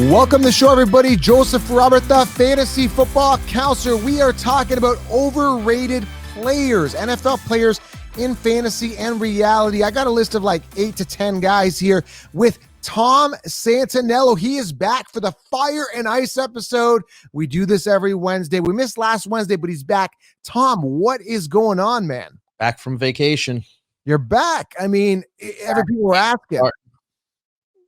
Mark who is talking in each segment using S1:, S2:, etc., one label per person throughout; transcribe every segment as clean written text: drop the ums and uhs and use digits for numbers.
S1: Welcome to the show, everybody. Joseph Robert, the fantasy football counselor. We are talking about overrated players, NFL players in fantasy and reality. I got a list of like 8 to 10 guys here with Tom Santinello. He is back for the Fire and Ice episode. We do this every Wednesday. We missed last Wednesday, but he's back. Tom, what is going on, man?
S2: Back from vacation.
S1: You're back. I mean, every people were asking.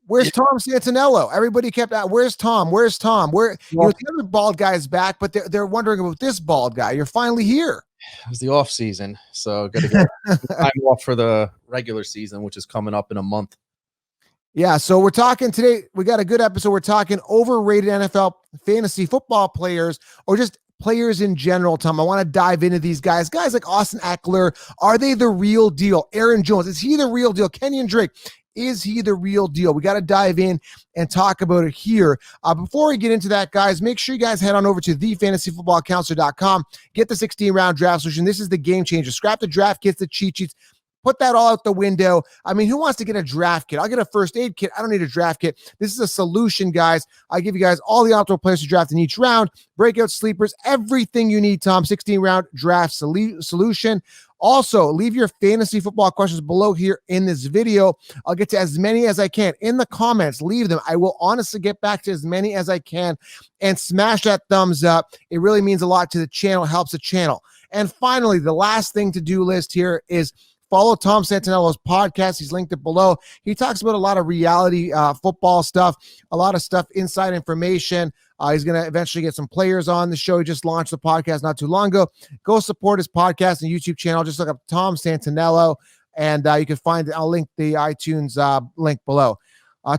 S1: Where's Tom Santinello? Everybody kept out. Where's Tom? Where's Tom? The other bald guy's back, but they're wondering about this bald guy. You're finally here.
S2: It was the off season, so got to get time off for the regular season, which is coming up in a month.
S1: Yeah, so we're talking today. We got a good episode. We're talking overrated NFL fantasy football players, or just players in general, Tom. I want to dive into these guys. Guys like Austin Eckler, are they the real deal? Aaron Jones, is he the real deal? Kenyon Drake, is he the real deal? We got to dive in and talk about it here. Before we get into that, guys, make sure you guys head on over to thefantasyfootballcounselor.com. Get the 16-round draft solution. This is the game changer. Scrap the draft kits, the cheat sheets. Put that all out the window. I mean, who wants to get a draft kit? I'll get a first aid kit. I don't need a draft kit. This is a solution, guys. I give you guys all the optimal players to draft in each round, breakout sleepers, everything you need, Tom. 16-round draft solution. Also, leave your fantasy football questions below here in this video. I'll get to as many as I can. In the comments, leave them. I will honestly get back to as many as I can, and smash that thumbs up. It really means a lot to the channel, helps the channel. And finally, the last thing to do list here is follow Tom Santinello's podcast. He's linked it below. He talks about a lot of reality football stuff, a lot of stuff, inside information. He's going to eventually get some players on the show. He just launched the podcast not too long ago. Go support his podcast and YouTube channel. Just look up Tom Santinello, and you can find it. I'll link the iTunes link below.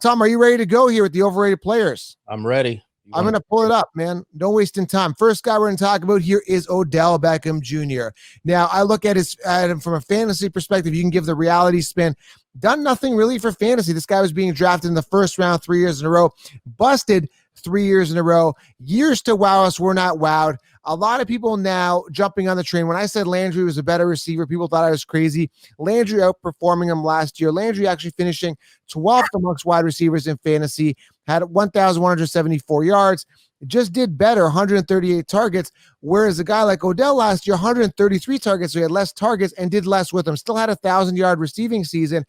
S1: Tom, are you ready to go here with the overrated players?
S2: I'm ready.
S1: I'm going to pull it up, man. Don't waste any time. First guy we're going to talk about here is Odell Beckham Jr. Now, I look at him from a fantasy perspective. You can give the reality spin. Done nothing really for fantasy. This guy was being drafted in the first round 3 years in a row. Busted 3 years in a row. Years to wow us. We're not wowed. A lot of people now jumping on the train. When I said Landry was a better receiver, people thought I was crazy. Landry outperforming him last year. Landry actually finishing 12th amongst wide receivers in fantasy, had 1,174 yards, just did better, 138 targets, whereas a guy like Odell last year, 133 targets, so he had less targets and did less with them. Still had a 1,000-yard receiving season,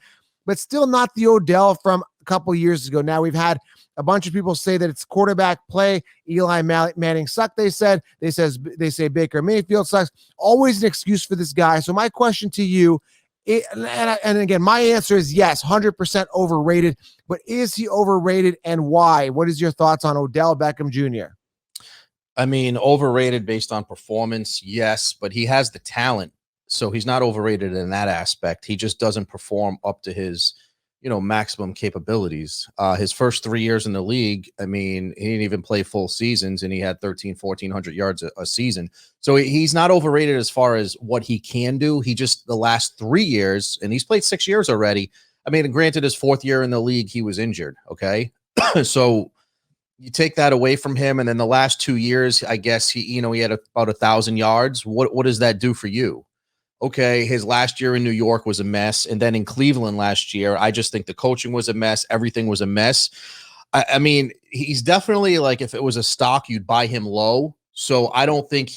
S1: but still not the Odell from a couple years ago. Now, we've had a bunch of people say that it's quarterback play. Eli Manning sucked, they said. They say Baker Mayfield sucks. Always an excuse for this guy. So my question to you, and again, my answer is yes, 100% overrated. But is he overrated, and why? What is your thoughts on Odell Beckham Jr.?
S2: I mean, overrated based on performance, yes, but he has the talent, so he's not overrated in that aspect. He just doesn't perform up to his maximum capabilities. His first 3 years in the league, I mean, he didn't even play full seasons, and he had 1,400 yards a season. So he's not overrated as far as what he can do. He just, the last 3 years, and he's played 6 years already. I mean, granted, his fourth year in the league, he was injured. Okay. So you take that away from him. And then the last 2 years, I guess he had about 1,000 yards. What does that do for you? Okay, his last year in New York was a mess. And then in Cleveland last year, I just think the coaching was a mess. Everything was a mess. I mean, he's definitely, like, if it was a stock, you'd buy him low. So I don't think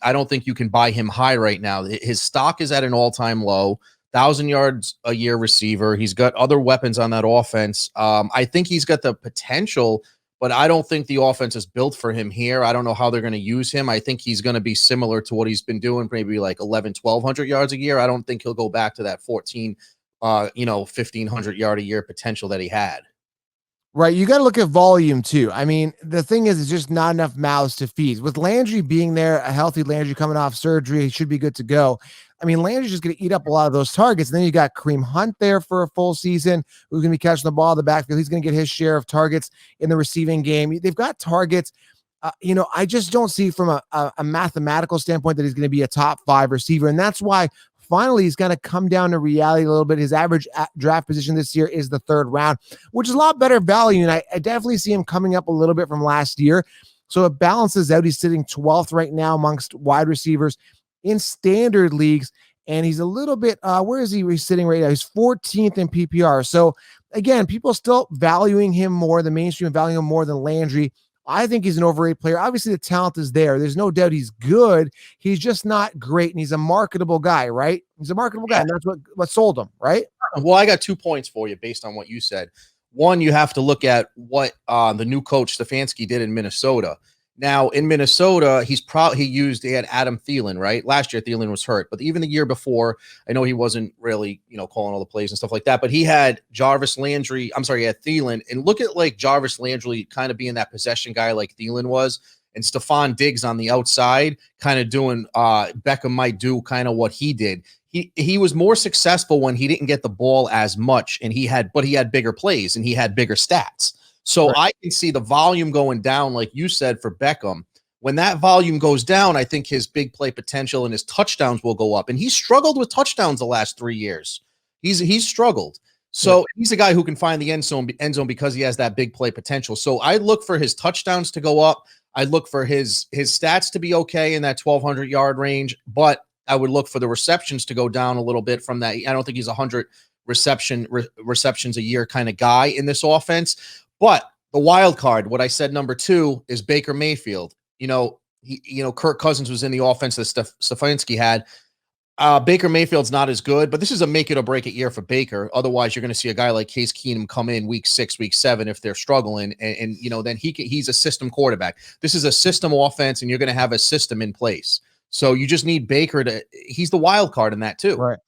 S2: I don't think you can buy him high right now. His stock is at an all-time low, 1,000 yards a year receiver. He's got other weapons on that offense. I think he's got the potential, but I don't think the offense is built for him here. I don't know how they're going to use him. I think he's going to be similar to what he's been doing, maybe like 1,100 yards a year. I don't think he'll go back to that 1,500 yard a year potential that he had.
S1: Right. You got to look at volume too. I mean, the thing is, it's just not enough mouths to feed. With Landry being there, a healthy Landry coming off surgery, he should be good to go. I mean, Landry's just going to eat up a lot of those targets. And then you got Kareem Hunt there for a full season, who's going to be catching the ball in the backfield. He's going to get his share of targets in the receiving game. They've got targets. I just don't see from a mathematical standpoint that he's going to be a top 5 receiver. And that's why finally he's going to come down to reality a little bit. His average draft position this year is the 3rd round, which is a lot better value. And I definitely see him coming up a little bit from last year. So it balances out. He's sitting 12th right now amongst wide receivers in standard leagues. and he's a little bit, where is he sitting right now? He's 14th in PPR. So again, people still valuing him more, the mainstream valuing him more than Landry. I think he's an overrated player. Obviously, the talent is there. There's no doubt he's good. He's just not great, and he's a marketable guy, right? He's a marketable guy, and that's what sold him, right?
S2: Well, I got 2 points for you based on what you said. One, you have to look at what the new coach Stefanski did in Minnesota. Now, in Minnesota, he had Adam Thielen, right? Last year, Thielen was hurt, but even the year before, I know he wasn't really, calling all the plays and stuff like that, but he had he had Thielen, and look at like Jarvis Landry kind of being that possession guy like Thielen was, and Stephon Diggs on the outside kind of doing Beckham might do kind of what he did. He was more successful when he didn't get the ball as much, and he had bigger plays and he had bigger stats. So right. I can see the volume going down, like you said, for Beckham. When that volume goes down, I think his big play potential and his touchdowns will go up. And he struggled with touchdowns the last 3 years. He's struggled. So he's a guy who can find the end zone because he has that big play potential. So I look for his touchdowns to go up. I look for his stats to be okay in that 1,200 yard range, but I would look for the receptions to go down a little bit from that. I don't think he's 100 receptions a year kind of guy in this offense. But the wild card, what I said number 2 is Baker Mayfield. Kirk Cousins was in the offense that Stefanski had. Baker Mayfield's not as good, but this is a make it or break it year for Baker. Otherwise, you're going to see a guy like Case Keenum come in week 6, week 7 if they're struggling, and then he's a system quarterback. This is a system offense, and you're going to have a system in place. So you just need Baker he's the wild card in that too.
S1: Right.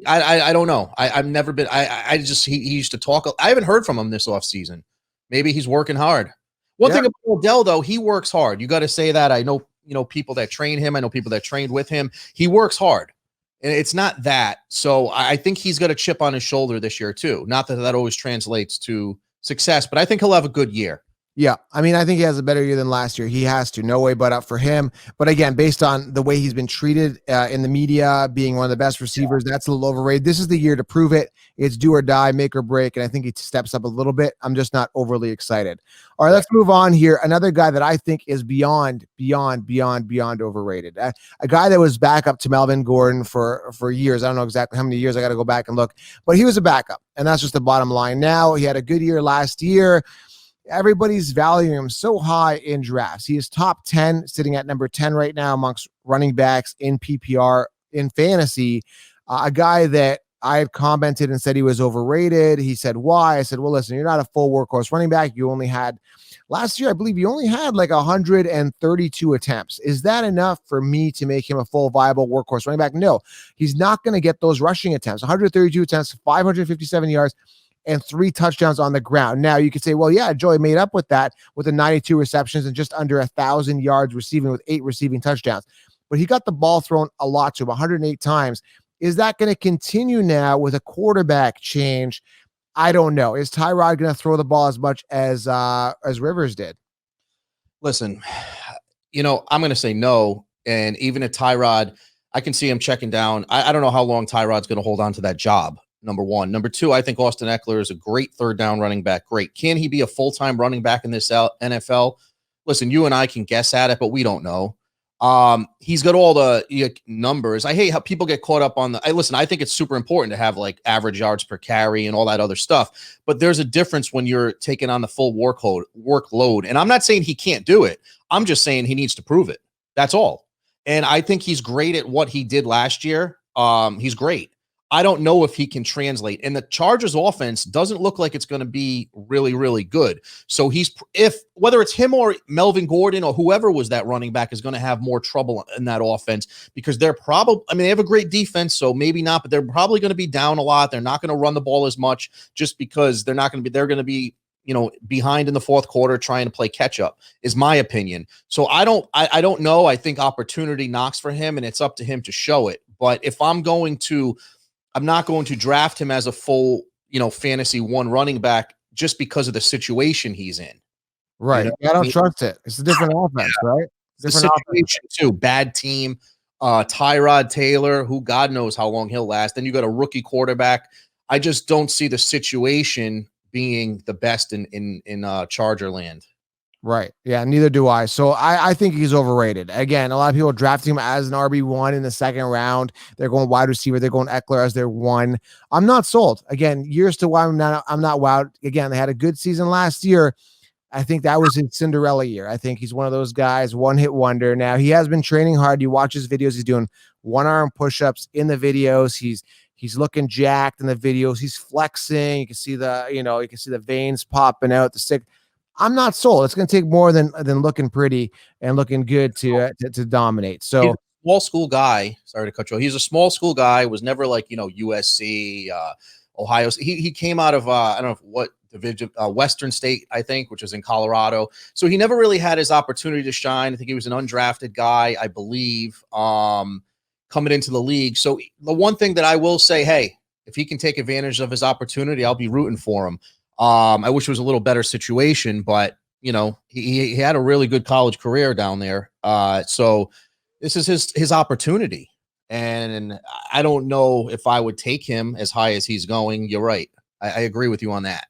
S2: I don't know. I've never been, he used to talk. I haven't heard from him this offseason. Maybe he's working hard. One thing about Odell, though, he works hard. You got to say that. I know, people that train him. I know people that trained with him. He works hard. And it's not that. So I think he's got a chip on his shoulder this year too. Not that always translates to success, but I think he'll have a good year.
S1: Yeah, I mean, I think he has a better year than last year. He has to, no way but up for him. But again, based on the way he's been treated in the media, being one of the best receivers, that's a little overrated. This is the year to prove it. It's do or die, make or break, and I think he steps up a little bit. I'm just not overly excited. All right, let's move on here. Another guy that I think is beyond overrated. A guy that was backup to Melvin Gordon for years. I don't know exactly how many years. I got to go back and look. But he was a backup, and that's just the bottom line. Now, he had a good year last year. Everybody's valuing him so high in drafts. He is top 10, sitting at number 10 right now amongst running backs in PPR in fantasy. A guy that I had commented and said he was overrated. He said, why? I said, well, listen, you're not a full workhorse running back. You only had last year, I believe you only had like 132 attempts. Is that enough for me to make him a full viable workhorse running back? No, he's not going to get those rushing attempts. 132 attempts, 557 yards, and 3 touchdowns on the ground. Now you could say, well, yeah, Joey made up with that with the 92 receptions and just under 1,000 yards receiving with 8 receiving touchdowns. But he got the ball thrown a lot to him, 108 times. Is that going to continue now with a quarterback change? I don't know. Is Tyrod going to throw the ball as much as Rivers did?
S2: Listen, I'm going to say no. And even at Tyrod, I can see him checking down. I don't know how long Tyrod's going to hold on to that job. Number 1. Number 2, I think Austin Eckler is a great third down running back. Great. Can he be a full-time running back in this NFL? Listen, you and I can guess at it, but we don't know. He's got all the numbers. I hate how people get caught up on I think it's super important to have like average yards per carry and all that other stuff, but there's a difference when you're taking on the full workload. And I'm not saying he can't do it. I'm just saying he needs to prove it. That's all. And I think he's great at what he did last year. He's great. I don't know if he can translate. And the Chargers offense doesn't look like it's going to be really, really good. So whether it's him or Melvin Gordon or whoever was that running back is going to have more trouble in that offense because they have a great defense, so maybe not, but they're probably going to be down a lot. They're not going to run the ball as much just because they're going to be behind in the fourth quarter trying to play catch up is my opinion. So I don't know. I think opportunity knocks for him and it's up to him to show it. But if I'm not going to draft him as a full, fantasy 1 running back just because of the situation he's in.
S1: Right. I don't trust it. It's a different offense, right?
S2: Different situation too. Bad team. Tyrod Taylor, who God knows how long he'll last. Then you got a rookie quarterback. I just don't see the situation being the best in Charger land.
S1: Right. Yeah, neither do I. So I think he's overrated. Again, a lot of people drafting him as an RB1 in the second round. They're going wide receiver. They're going Eckler as their one. I'm not sold. Again, years to why I'm not wowed. Again, they had a good season last year. I think that was his Cinderella year. I think he's one of those guys, one hit wonder. Now he has been training hard. You watch his videos, he's doing one arm push-ups in the videos. He's looking jacked in the videos. He's flexing. You can see the veins popping out, the sick. I'm not sold. It's going to take more than looking pretty and looking good to dominate.
S2: He's
S1: So
S2: a small school guy. Sorry to cut you off. He's a small school guy. Was never like, USC, Ohio. He came out of I don't know what division, Western State, I think, which is in Colorado. So he never really had his opportunity to shine. I think he was an undrafted guy, I believe, coming into the league. So the one thing that I will say, hey, if he can take advantage of his opportunity, I'll be rooting for him. I wish it was a little better situation, but he had a really good college career down there. So this is his opportunity. And I don't know if I would take him as high as he's going. You're right. I agree with you on that.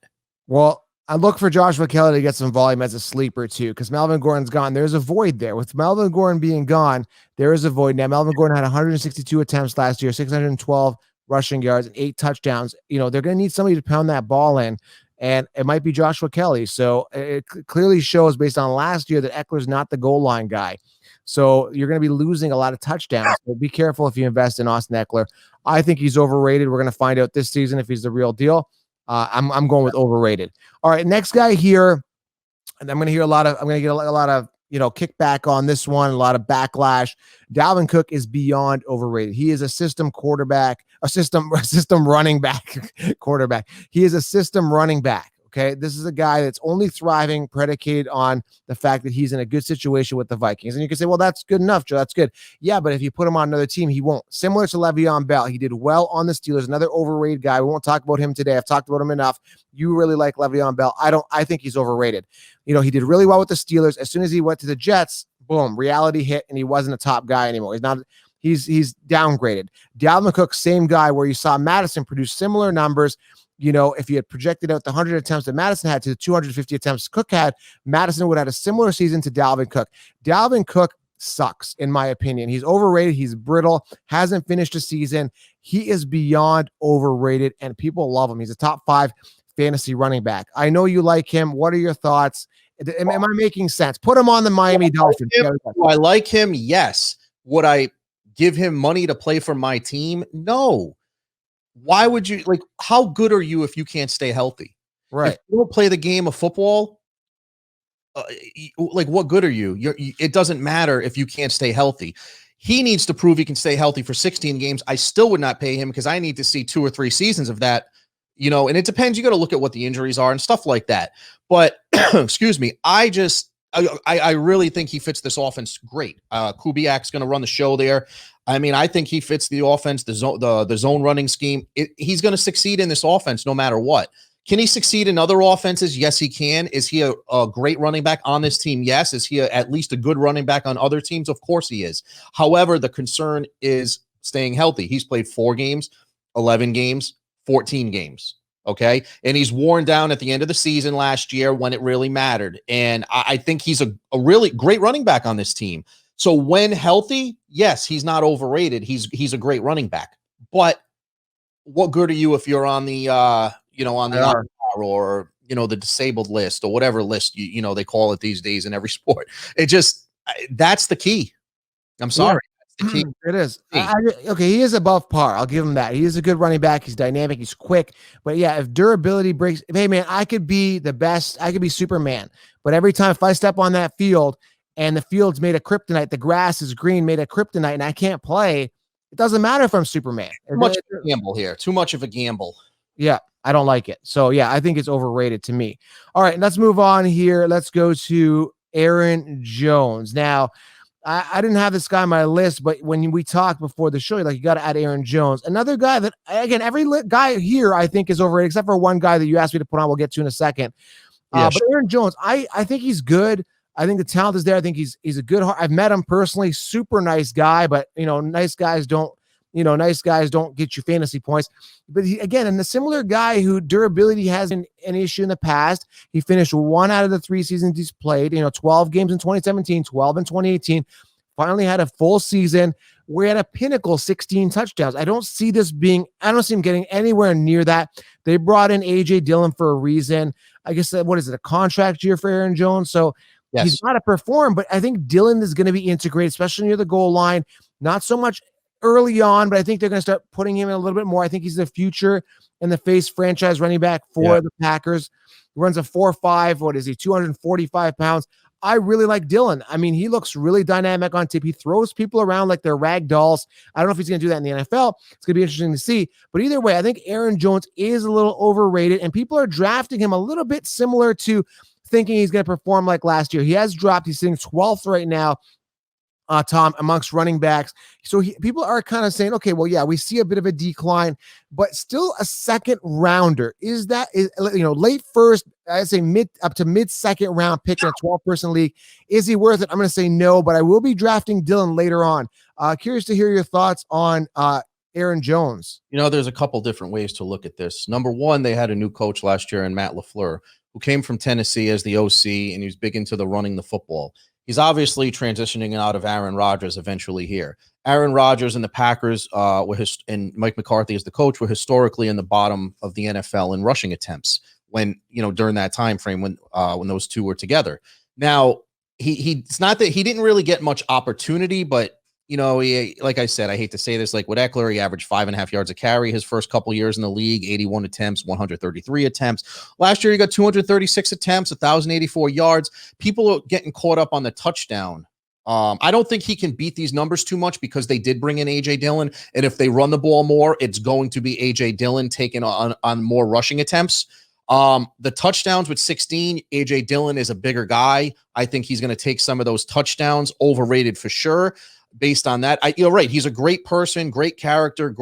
S1: well, I look for Joshua Kelly to get some volume as a sleeper too, because Melvin Gordon's gone. There's a void there. With Melvin Gordon being gone, there is a void. Now, Melvin Gordon had 162 attempts last year, 612 rushing yards, and 8 touchdowns. They're going to need somebody to pound that ball in, and it might be Joshua Kelly. So it clearly shows based on last year that Eckler's not the goal line guy. So you're going to be losing a lot of touchdowns. So be careful if you invest in Austin Eckler. I think he's overrated. We're going to find out this season if he's the real deal. I'm going with overrated. All right, next guy here, and I'm going to get a lot of kickback on this one, a lot of backlash. Dalvin Cook is beyond overrated. He is a system quarterback, a system running back quarterback. He is a system running back. Okay, this is a guy that's only thriving predicated on the fact that he's in a good situation with the Vikings. And you can say, well, that's good enough, Joe. That's good. Yeah, but if you put him on another team, he won't. Similar to Le'Veon Bell, he did well on the Steelers. Another overrated guy. We won't talk about him today. I've talked about him enough. You really like Le'Veon Bell. I think he's overrated. He did really well with the Steelers. As soon as he went to the Jets, boom, reality hit, and he wasn't a top guy anymore. He's not. He's downgraded. Dalvin Cook, same guy where you saw Madison produce similar numbers. If you had projected out the 100 attempts that Madison had to the 250 attempts Cook had, Madison would have had a similar season to Dalvin Cook. Dalvin Cook sucks, in my opinion. He's overrated. He's brittle, hasn't finished a season. He is beyond overrated, and people love him. He's a top 5 fantasy running back. I know you like him. What are your thoughts? Am I making sense? Put him on the Miami Dolphins.
S2: I like him, yes. Would I give him money to play for my team? No. Why would you how good are you if you can't stay healthy?
S1: Right.
S2: If you don't play the game of football, what good are you? It doesn't matter if you can't stay healthy. He needs to prove he can stay healthy for 16 games. I still would not pay him because I need to see 2 or 3 seasons of that, and it depends. You got to look at what the injuries are and stuff like that. But excuse me, I really think he fits this offense great. Kubiak's going to run the show there. I mean, I think he fits the offense, the zone running scheme. He's going to succeed in this offense no matter what. Can he succeed in other offenses? Yes, he can. Is he a great running back on this team? Yes. Is he at least a good running back on other teams? Of course he is. However, the concern is staying healthy. He's played 4 games, 11 games, 14 games. Okay. And he's worn down at the end of the season last year when it really mattered. And I think he's a really great running back on this team. So when healthy, yes, he's not overrated. He's a great running back. But what good are you if you're on the on the IR or the disabled list or whatever list they call it these days in every sport? That's the key. I'm sorry.
S1: Yeah. That's the key. It is. Okay, he is above par. I'll give him that. He is a good running back. He's dynamic. He's quick. But yeah, if durability breaks, hey man, I could be the best. I could be Superman. But every time if I step on that field and the field's made of kryptonite, the grass is green, made of kryptonite, and I can't play, it doesn't matter if I'm Superman.
S2: Too much of a gamble here. Too much of a gamble.
S1: Yeah, I don't like it. So yeah, I think it's overrated to me. All right, let's move on here. Let's go to Aaron Jones. Now, I didn't have this guy on my list, but when we talked before the show, you got to add Aaron Jones. Another guy that, again, every guy here I think is overrated, except for one guy that you asked me to put on. We'll get to in a second. But Aaron Jones, I think he's good. I think the talent is there. I think he's a good heart. I've met him personally. Super nice guy, but nice guys don't nice guys don't get you fantasy points. But again, and the similar guy who durability has been an issue in the past. He finished 1 out of the 3 seasons he's played, 12 games in 2017, 12 in 2018. Finally had a full season. We're at a pinnacle 16 touchdowns. I don't see him getting anywhere near that. They brought in A.J. Dillon for a reason. I guess, what is it, a contract year for Aaron Jones? So yes, he's got to perform, but I think Dillon is going to be integrated, especially near the goal line. Not so much early on, but I think they're going to start putting him in a little bit more. I think he's the future and the face franchise running back for the Packers. He runs a 4.5. What is he, 245 pounds? I really like Dillon. I mean, he looks really dynamic on tip. He throws people around like they're rag dolls. I don't know if he's going to do that in the NFL. It's going to be interesting to see. But either way, I think Aaron Jones is a little overrated, and people are drafting him a little bit similar to thinking he's going to perform like last year. He has dropped. He's sitting 12th right now, Tom, amongst running backs. So people are kind of saying, okay, well, yeah, we see a bit of a decline, but still a second rounder. Is late first, I'd say up to mid second round pick in a 12-person league. Is he worth it? I'm going to say no, but I will be drafting Dillon later on. Curious to hear your thoughts on Aaron Jones.
S2: There's a couple different ways to look at this. Number one, they had a new coach last year in Matt LaFleur, who came from Tennessee as the OC, and he was big into the running the football. He's obviously transitioning out of Aaron Rodgers eventually here. Aaron Rodgers and the Packers and Mike McCarthy as the coach were historically in the bottom of the NFL in rushing attempts when, during that time frame when those two were together. Now, it's not that he didn't really get much opportunity, but he, like I said, I hate to say this, like with Eckler, he averaged 5.5 yards a carry his first couple years in the league, 81 attempts, 133 attempts. Last year, he got 236 attempts, 1,084 yards. People are getting caught up on the touchdown. I don't think he can beat these numbers too much because they did bring in A.J. Dillon. And if they run the ball more, it's going to be A.J. Dillon taking on more rushing attempts. The touchdowns with 16, A.J. Dillon is a bigger guy. I think he's going to take some of those touchdowns, overrated for sure. Based on that, you're right. He's a great person, great character,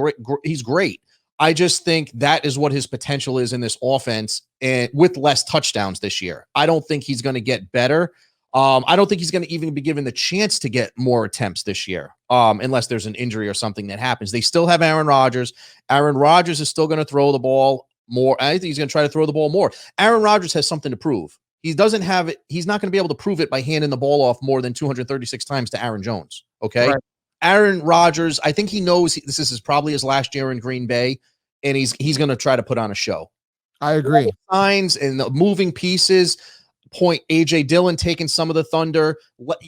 S2: he's great. I just think that is what his potential is in this offense, and with less touchdowns this year. I don't think he's going to get better. I don't think he's going to even be given the chance to get more attempts this year, unless there's an injury or something that happens. They still have Aaron Rodgers. Aaron Rodgers is still going to throw the ball more. I think he's going to try to throw the ball more. Aaron Rodgers has something to prove. He doesn't have it. He's not going to be able to prove it by handing the ball off more than 236 times to Aaron Jones. Okay. Right. Aaron Rodgers, I think he knows this is probably his last year in Green Bay, and he's going to try to put on a show.
S1: I agree.
S2: Signs and the moving pieces point. A.J. Dillon taking some of the thunder.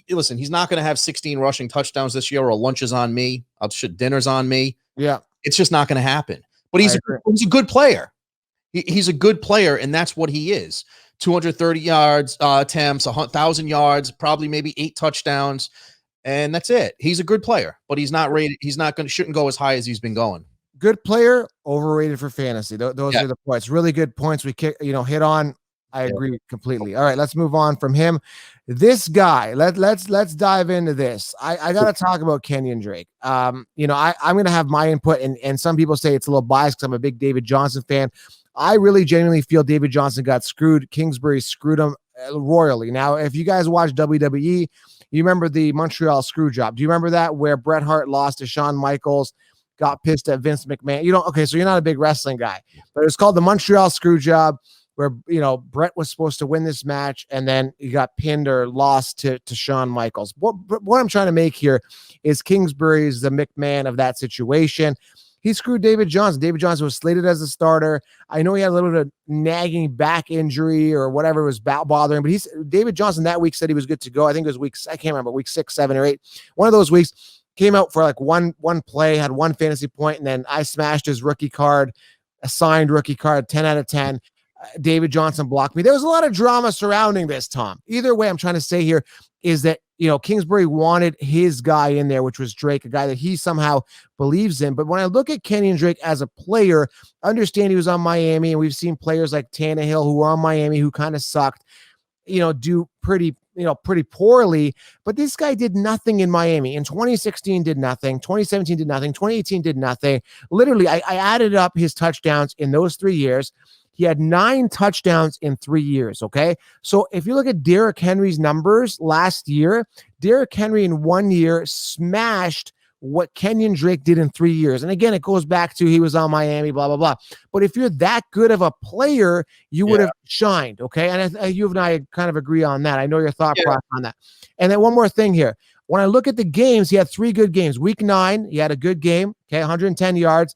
S2: Listen, he's not going to have 16 rushing touchdowns this year, or lunches on me. Dinner's on me.
S1: Yeah.
S2: It's just not going to happen. But he's a good player. He's a good player, and that's what he is. 230 yards, attempts, 1,000 yards, probably maybe 8 touchdowns, and that's it. He's a good player, but he's not rated. He's not going to shouldn't go as high as he's been going.
S1: Good player, overrated for fantasy. Those are the points. Really good points. We hit on. I agree completely. All right, let's move on from him. This guy. Let's dive into this. I got to talk about Kenyon Drake. I'm going to have my input, and some people say it's a little biased because I'm a big David Johnson fan. I really genuinely feel David Johnson got screwed. Kingsbury screwed him royally. Now, if you guys watch WWE, you remember the Montreal screw job. Do you remember that where Bret Hart lost to Shawn Michaels, got pissed at Vince McMahon? You don't? Okay, so you're not a big wrestling guy, but it's called the Montreal screw job, where Bret was supposed to win this match and then he got pinned or lost to Shawn Michaels. What I'm trying to make here is Kingsbury is the McMahon of that situation. He screwed David Johnson. David Johnson was slated as a starter. I know he had a little bit of nagging back injury or whatever was bothering, but David Johnson that week said he was good to go. I think it was I can't remember, week 6, 7, or 8. One of those weeks came out for like one play, had 1 fantasy point, and then I smashed his rookie card, a signed rookie card, 10 out of 10. David Johnson blocked me. There was a lot of drama surrounding this, Tom. Either way, I'm trying to say here is that, Kingsbury wanted his guy in there, which was Drake, a guy that he somehow believes in. But when I look at Kenyon Drake as a player, understand he was on Miami, and we've seen players like Tannehill who were on Miami who kind of sucked, do pretty poorly. But this guy did nothing in Miami. In 2016, did nothing. 2017 did nothing. 2018 did nothing. Literally, I added up his touchdowns in those 3 years. He had 9 touchdowns in 3 years, okay? So if you look at Derrick Henry's numbers last year, Derrick Henry in 1 year smashed what Kenyon Drake did in 3 years. And again, it goes back to he was on Miami, blah, blah, blah. But if you're that good of a player, you would have shined, okay? And you and I kind of agree on that. I know your thought process on that. And then one more thing here. When I look at the games, he had 3 good games. Week 9, he had a good game, okay, 110 yards.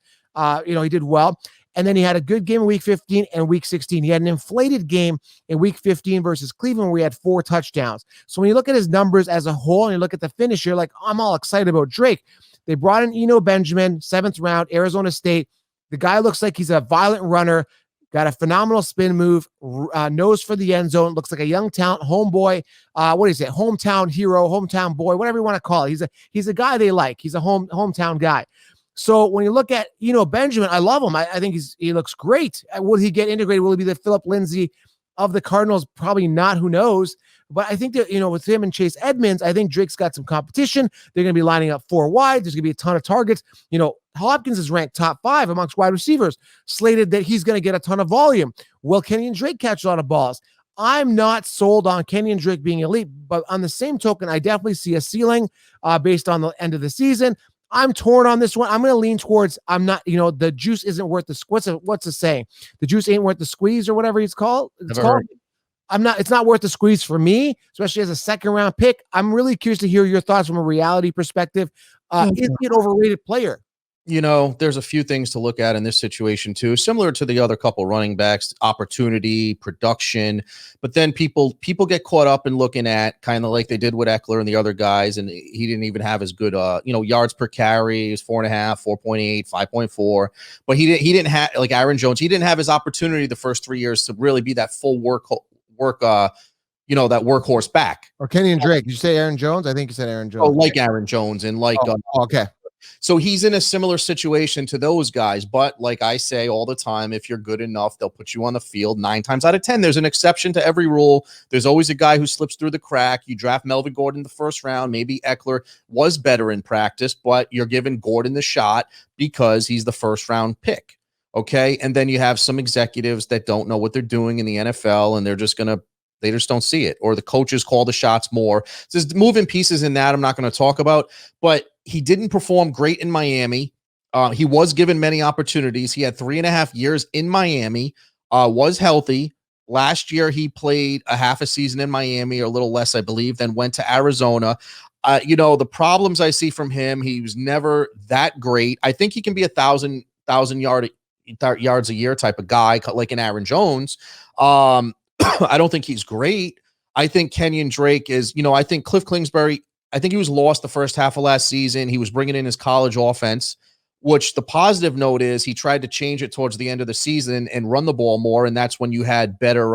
S1: He did well. And then he had a good game in week 15 and week 16. He had an inflated game in week 15 versus Cleveland where he had 4 touchdowns. So when you look at his numbers as a whole and you look at the finish, you're like, I'm all excited about Drake. They brought in Eno Benjamin, 7th round, Arizona State. The guy looks like he's a violent runner, got a phenomenal spin move, nose for the end zone, looks like a young talent, homeboy, hometown hero, hometown boy, whatever you want to call it. He's a guy they like. He's a hometown guy. So when you look at, Benjamin, I love him. I think he looks great. Will he get integrated? Will he be the Philip Lindsay of the Cardinals? Probably not. Who knows? But I think that, with him and Chase Edmonds, I think Drake's got some competition. They're going to be lining up 4 wide. There's going to be a ton of targets. Hopkins is ranked top 5 amongst wide receivers, slated that he's going to get a ton of volume. Will Kenyon Drake catch a lot of balls? I'm not sold on Kenyon Drake being elite, but on the same token, I definitely see a ceiling based on the end of the season. I'm torn on this one. I'm going to lean towards, I'm not, the juice isn't worth the, what's the saying? The juice ain't worth the squeeze or whatever it's called. It's not worth the squeeze for me, especially as a 2nd round pick. I'm really curious to hear your thoughts from a reality perspective. Is he an overrated player?
S2: There's a few things to look at in this situation too, similar to the other couple running backs, opportunity, production, but then people get caught up in looking at kind of like they did with Eckler and the other guys, and he didn't even have as good, yards per carry. He was 4.5, 4.8, 5.4, but he didn't have, like Aaron Jones, he didn't have his opportunity the first 3 years to really be that full that workhorse back.
S1: Or Kenyon Drake. Did you say Aaron Jones? I think you said Aaron Jones.
S2: Oh, like Aaron Jones and like
S1: okay.
S2: So he's in a similar situation to those guys. But like I say all the time, if you're good enough, they'll put you on the field 9 times out of 10. There's an exception to every rule. There's always a guy who slips through the crack. You draft Melvin Gordon in the 1st round. Maybe Eckler was better in practice, but you're giving Gordon the shot because he's the 1st round pick. Okay. And then you have some executives that don't know what they're doing in the NFL, and they just don't see it, or the coaches call the shots more. So there's moving pieces in that I'm not going to talk about, but he didn't perform great in Miami. He was given many opportunities. He had 3.5 years in Miami, was healthy. Last year, he played a half a season in Miami, or a little less, I believe, then went to Arizona. The problems I see from him, he was never that great. I think he can be 1,000 yards a year type of guy, like an Aaron Jones. I don't think he's great. I think Kenyon Drake is, I think Cliff Klingsberry, I think he was lost the first half of last season. He was bringing in his college offense, which the positive note is he tried to change it towards the end of the season and run the ball more. And that's when you had better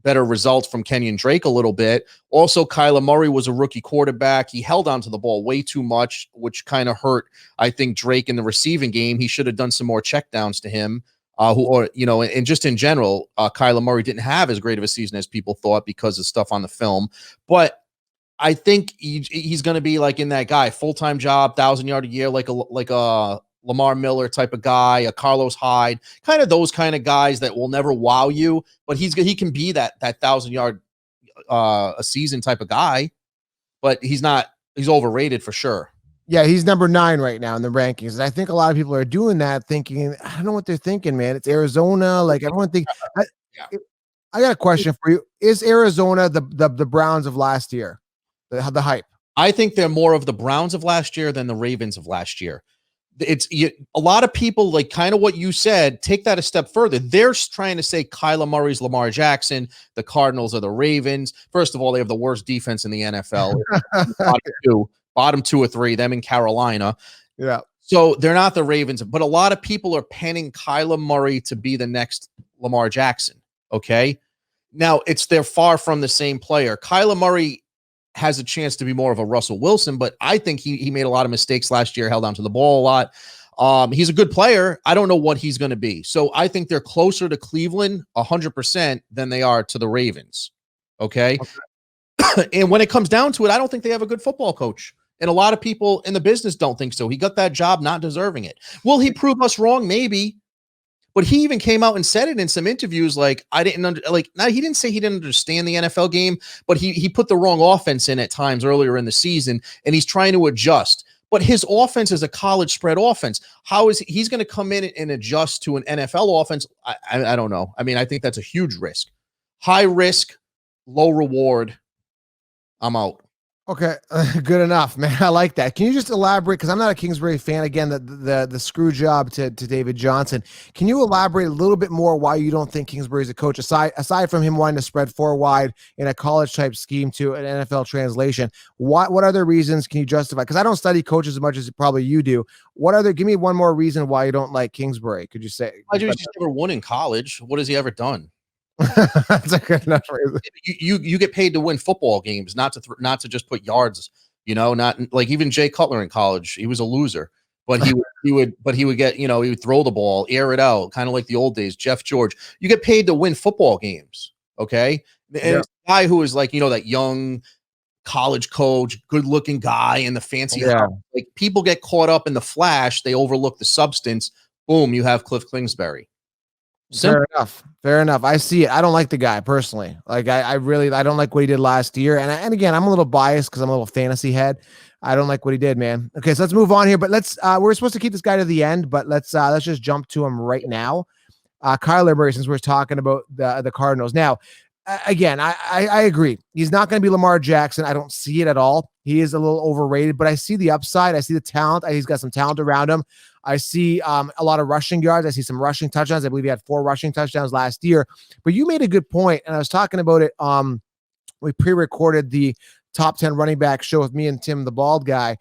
S2: results from Kenyon Drake a little bit. Also, Kyla Murray was a rookie quarterback. He held onto the ball way too much, which kind of hurt, I think, Drake in the receiving game. He should have done some more checkdowns to him. And just in general, Kyla Murray didn't have as great of a season as people thought because of stuff on the film. But I think he's going to be like in that guy, full-time job, 1,000-yard a year, like a Lamar Miller type of guy, a Carlos Hyde, kind of those kind of guys that will never wow you, but he can be that 1,000-yard a season type of guy, but he's overrated for sure.
S1: Yeah, he's number 9 right now in the rankings. And I think a lot of people are doing that thinking, I don't know what they're thinking, man. It's Arizona. Like everyone thinks. I got a question for you. Is Arizona the Browns of last year? The hype?
S2: I think they're more of the Browns of last year than the Ravens of last year. A lot of people, like kind of what you said, take that a step further. They're trying to say Kyla Murray's Lamar Jackson, the Cardinals are the Ravens. First of all, they have the worst defense in the NFL. Bottom 2 or 3, them in Carolina.
S1: Yeah.
S2: So they're not the Ravens, but a lot of people are penning Kyla Murray to be the next Lamar Jackson. Okay. Now they're far from the same player. Kyla Murray has a chance to be more of a Russell Wilson, but I think he made a lot of mistakes last year, held onto the ball a lot. He's a good player. I don't know what he's going to be. So I think they're closer to Cleveland 100% than they are to the Ravens. Okay. And when it comes down to it, I don't think they have a good football coach. And a lot of people in the business don't think so. He got that job not deserving it. Will he prove us wrong? Maybe. But he even came out and said it in some interviews. Like, he didn't say he didn't understand the NFL game, but he put the wrong offense in at times earlier in the season, and he's trying to adjust. but his offense is a college spread offense. How is he's going to come in and adjust to an NFL offense? I don't know. I mean, I think that's a huge risk. High risk, low reward. I'm out.
S1: Okay, good enough, man. I like that. Can you just elaborate? Because I'm not a Kingsbury fan. Again, the screw job to David Johnson. Can you elaborate a little bit more why you don't think Kingsbury is a coach, aside from him wanting to spread four wide in a college type scheme to an NFL translation? What other reasons can you justify? Because I don't study coaches as much as probably you do. Give me one more reason why you don't like Kingsbury. Could you say?
S2: He's never won in college. What has he ever done?
S1: That's a good enough reason.
S2: You get paid to win football games, not to just put yards. Not like even Jay Cutler in college. He was a loser, but he would get, he would throw the ball, air it out, kind of like the old days. Jeff George. You get paid to win football games. Okay, and it's a guy who is like that young college coach, good looking guy in the fancy house. Like people get caught up in the flash, they overlook the substance. Boom, you have Cliff Klingsberry.
S1: Fair enough. I see it. I don't like the guy personally. Like I don't like what he did last year. And again, I'm a little biased because I'm a little fantasy head. I don't like what he did, man. Okay, so let's move on here. But we're supposed to keep this guy to the end, but let's just jump to him right now. Kyla Murray, since we're talking about the Cardinals. Now, again, I agree. He's not going to be Lamar Jackson. I don't see it at all. He is a little overrated, but I see the upside. I see the talent. He's got some talent around him. I see a lot of rushing yards. I see some rushing touchdowns. I believe he had 4 rushing touchdowns last year. But you made a good point, and I was talking about it. We pre-recorded the top 10 running back show with me and Tim, the bald guy,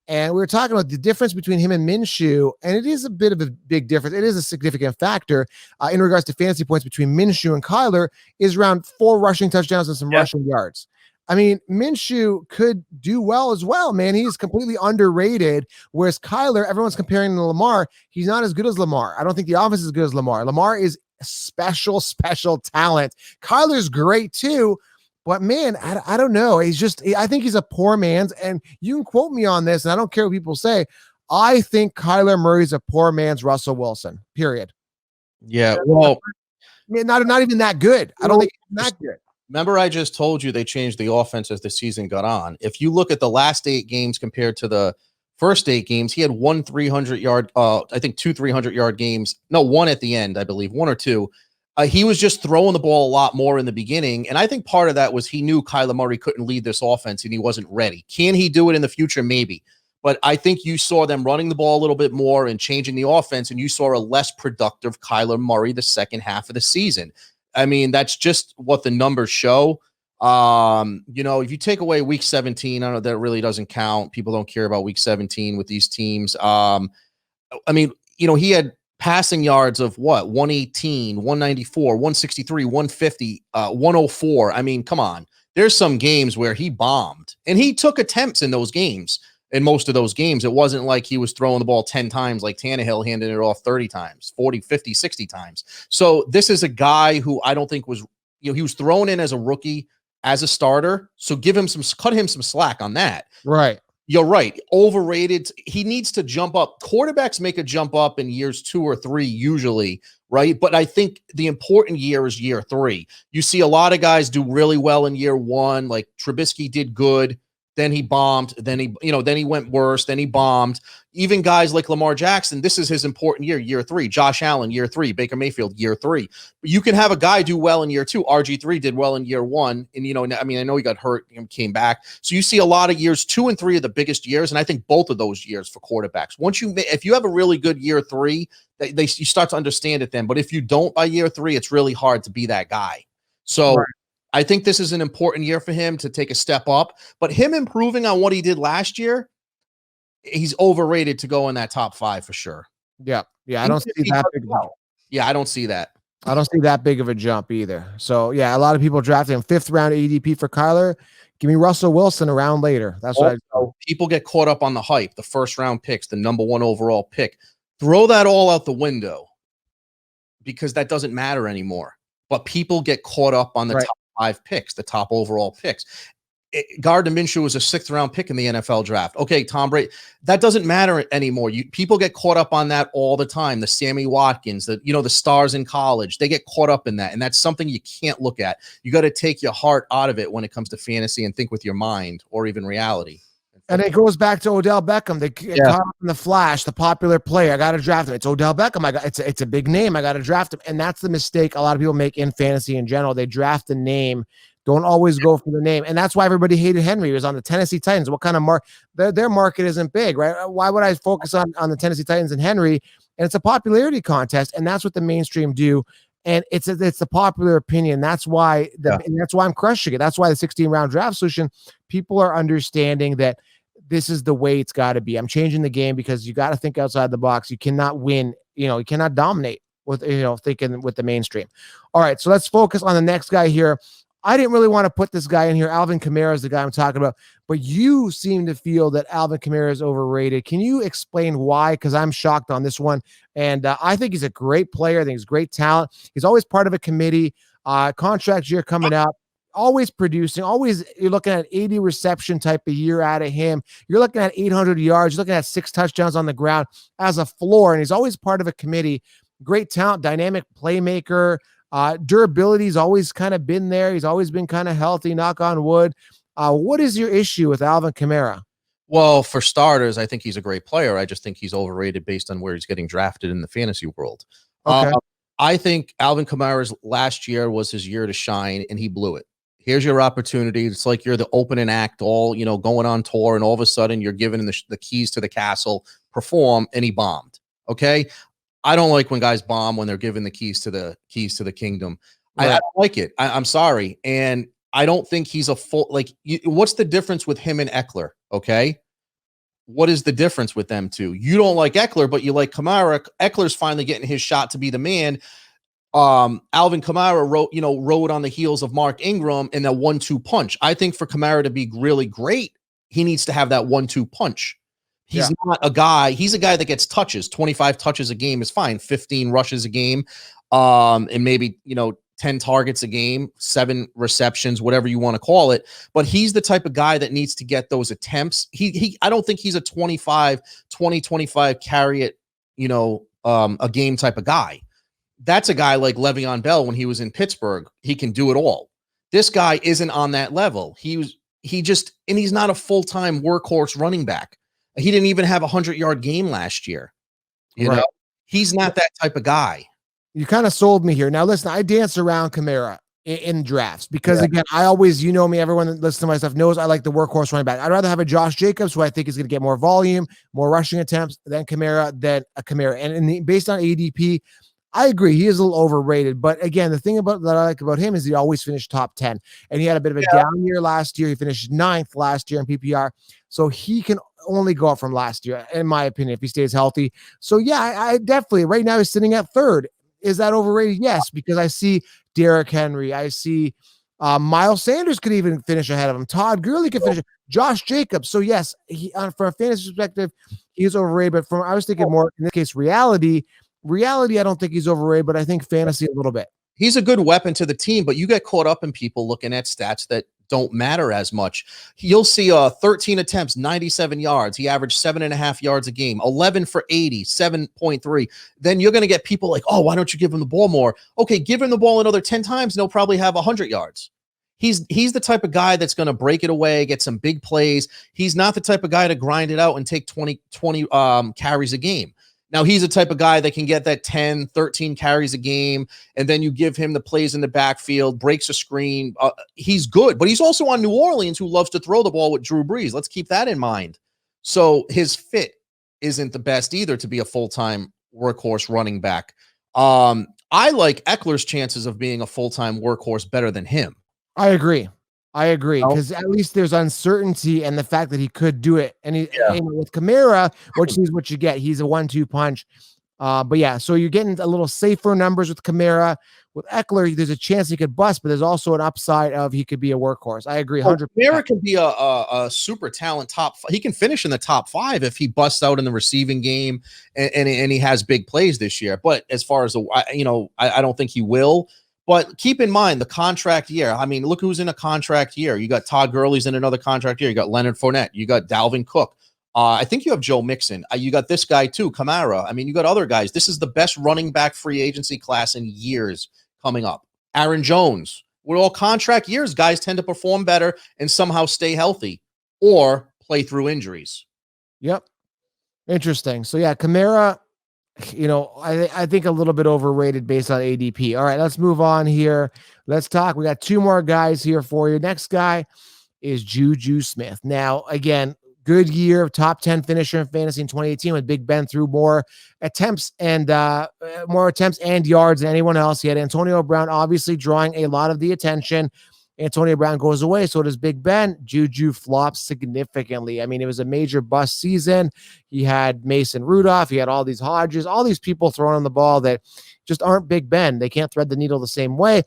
S1: and we were talking about the difference between him and Minshew, and it is a bit of a big difference. It is a significant factor in regards to fantasy points between Minshew and Kyler is around 4 rushing touchdowns and some rushing yards. I mean, Minshew could do well as well, man. He's completely underrated, whereas Kyler, everyone's comparing him to Lamar. He's not as good as Lamar. I don't think the offense is as good as Lamar. Lamar is special talent. Kyler's great too, but man, I don't know. I think he's a poor man's, and you can quote me on this, and I don't care what people say. I think Kyler Murray's a poor man's Russell Wilson, period.
S2: Yeah, well,
S1: not even that good. I don't think he's that good.
S2: Remember, I just told you they changed the offense as the season got on. If you look at the last 8 games compared to the first 8 games, he had 1 300-yard, I think 2 300-yard games. No, 1 at the end, I believe, 1 or 2. He was just throwing the ball a lot more in the beginning, and I think part of that was he knew Kyla Murray couldn't lead this offense, and he wasn't ready. Can he do it in the future? Maybe. But I think you saw them running the ball a little bit more and changing the offense, and you saw a less productive Kyla Murray the second half of the season. I mean, that's just what the numbers show. If you take away week 17, I don't know, that really doesn't count. People don't care about week 17 with these teams. He had passing yards of what? 118, 194, 163, 150, 104. I mean, come on. There's some games where he bombed, and he took attempts in those games. In most of those games, it wasn't like he was throwing the ball 10 times like Tannehill, handing it off 30 times, 40, 50, 60 times. So this is a guy who I don't think was, he was thrown in as a rookie, as a starter. So cut him some slack on that.
S1: Right.
S2: You're right. Overrated. He needs to jump up. Quarterbacks make a jump up in years 2 or 3 usually, right? But I think the important year is year 3. You see a lot of guys do really well in year 1, like Trubisky did good. Then he bombed. Then he went worse. Then he bombed. Even guys like Lamar Jackson, this is his important year 3. Josh Allen, year 3. Baker Mayfield, year 3. But you can have a guy do well in year 2. RG3 did well in year 1. And, I know he got hurt and came back. So you see a lot of years 2 and 3 are the biggest years. And I think both of those years for quarterbacks. If you have a really good year 3, you start to understand it then. But if you don't by year 3, it's really hard to be that guy. So right. I think this is an important year for him to take a step up, but him improving on what he did last year, he's overrated to go in that top 5 for sure.
S1: Yeah. I don't see that big.
S2: Yeah, I don't see that.
S1: I don't see that big of a jump either. So yeah, a lot of people drafted him 5th round ADP for Kyler. Give me Russell Wilson a round later. That's what
S2: people get caught up on the hype, the 1st round picks, the number 1 overall pick. Throw that all out the window because that doesn't matter anymore. But people get caught up on the top 5 picks, the top overall picks. Gardner Minshew was a 6th round pick in the NFL draft. Okay, Tom Brady, that doesn't matter anymore. People get caught up on that all the time. The Sammy Watkins, the stars in college, they get caught up in that. And that's something you can't look at. You got to take your heart out of it when it comes to fantasy and think with your mind or even reality.
S1: And it goes back to Odell Beckham. They caught up in the flash, the popular player. I got to draft him. It's Odell Beckham. It's a big name. I got to draft him. And that's the mistake a lot of people make in fantasy in general. They draft the name, don't always go for the name. And that's why everybody hated Henry. He was on the Tennessee Titans. What kind of their market isn't big, right? Why would I focus on the Tennessee Titans and Henry? And it's a popularity contest, and that's what the mainstream do. And it's a popular opinion. That's why that's why I'm crushing it. That's why the 16-round draft solution, people are understanding that this is the way it's got to be. I'm changing the game because you got to think outside the box. You cannot win. You cannot dominate with thinking with the mainstream. All right, so let's focus on the next guy here. I didn't really want to put this guy in here. Alvin Kamara is the guy I'm talking about, but you seem to feel that Alvin Kamara is overrated. Can you explain why? Because I'm shocked on this one, and I think he's a great player. I think he's great talent. He's always part of a committee. Contract year coming up. Always producing, you're looking at 80 reception type of year out of him. You're looking at 800 yards. You're looking at 6 touchdowns on the ground as a floor, and he's always part of a committee. Great talent, dynamic playmaker. Durability's always kind of been there. He's always been kind of healthy, knock on wood. What is your issue with Alvin Kamara?
S2: Well, for starters, I think he's a great player. I just think he's overrated based on where he's getting drafted in the fantasy world.
S1: Okay.
S2: I think Alvin Kamara's last year was his year to shine, and he blew it. Here's your opportunity. It's like you're the opening act, all going on tour, and all of a sudden you're given the keys to the castle, perform, and he bombed. Okay, I don't like when guys bomb when they're given the keys to the kingdom. Right. I don't like it. I'm sorry, and I don't think he's a full what's the difference with him and Eckler? Okay, what is the difference with them two? You don't like Eckler, but you like Kamara. Eckler's finally getting his shot to be the man. Alvin Kamara rode on the heels of Mark Ingram in that 1-2 punch. I think for Kamara to be really great, he needs to have that 1-2 punch. He's not a guy. He's a guy that gets touches. 25 touches a game is fine. 15 rushes a game, and maybe 10 targets a game, 7 receptions, whatever you want to call it. But he's the type of guy that needs to get those attempts. I don't think he's a 25 carry it, a game type of guy. That's a guy like Le'Veon Bell when he was in Pittsburgh. He can do it all. This guy isn't on that level. And he's not a full-time workhorse running back. He didn't even have a 100-yard game last year. You know, he's not that type of guy.
S1: You kind of sold me here. Now, listen, I dance around Kamara in drafts because, again, I always, me, everyone that listens to my stuff knows I like the workhorse running back. I'd rather have a Josh Jacobs, who I think is going to get more volume, more rushing attempts than a Kamara. And based on ADP, I agree. He is a little overrated. But again, the thing that I like about him is he always finished top 10. And he had a bit of a down year last year. He finished 9th last year in PPR. So he can only go up from last year, in my opinion, if he stays healthy. So, I definitely, right now he's sitting at 3rd. Is that overrated? Yes, because I see Derrick Henry. I see Miles Sanders could even finish ahead of him. Todd Gurley could finish. Josh Jacobs. So, yes, from a fantasy perspective, he's overrated. But I was thinking more, in this case, reality, I don't think he's overrated, but I think fantasy a little bit.
S2: He's a good weapon to the team, but you get caught up in people looking at stats that don't matter as much. You'll see 13 attempts, 97 yards. He averaged 7.5 yards a game, 11 for 80, 7.3. Then you're going to get people like, oh, why don't you give him the ball more? Okay, give him the ball another 10 times, and he'll probably have 100 yards. He's the type of guy that's going to break it away, get some big plays. He's not the type of guy to grind it out and take 20 carries a game. Now, he's the type of guy that can get that 10, 13 carries a game, and then you give him the plays in the backfield, breaks a screen. He's good, but he's also on New Orleans, who loves to throw the ball with Drew Brees. Let's keep that in mind. So his fit isn't the best either to be a full-time workhorse running back. I like Eckler's chances of being a full-time workhorse better than him.
S1: I agree because at least there's uncertainty and the fact that he could do it. And with Kamara, which is what you get. He's a 1-2 punch. So you're getting a little safer numbers with Kamara. With Eckler, there's a chance he could bust, but there's also an upside of he could be a workhorse. I agree 100%.
S2: Kamara can be a super talent top. He can finish in the top 5 if he busts out in the receiving game and he has big plays this year. But as far as I don't think he will. But keep in mind the contract year. I mean, look who's in a contract year. You got Todd Gurley's in another contract year. You got Leonard Fournette. You got Dalvin Cook. I think you have Joe Mixon. You got this guy too, Kamara. I mean, you got other guys. This is the best running back free agency class in years coming up. Aaron Jones. With all contract years, guys tend to perform better and somehow stay healthy or play through injuries.
S1: Yep. Interesting. So yeah, Khmer, I think a little bit overrated based on ADP. All right, let's move on here. Let's talk. We got two more guys here for you. Next guy is Juju Smith. Now, again, good year, top 10 finisher in fantasy in 2018 when Big Ben threw more attempts and yards than anyone else. He had Antonio Brown obviously drawing a lot of the attention. Antonio Brown goes away, so does Big Ben. Juju flops significantly. I mean, it was a major bust season. He had Mason Rudolph. He had all these Hodges, all these people throwing on the ball that just aren't Big Ben. They can't thread the needle the same way.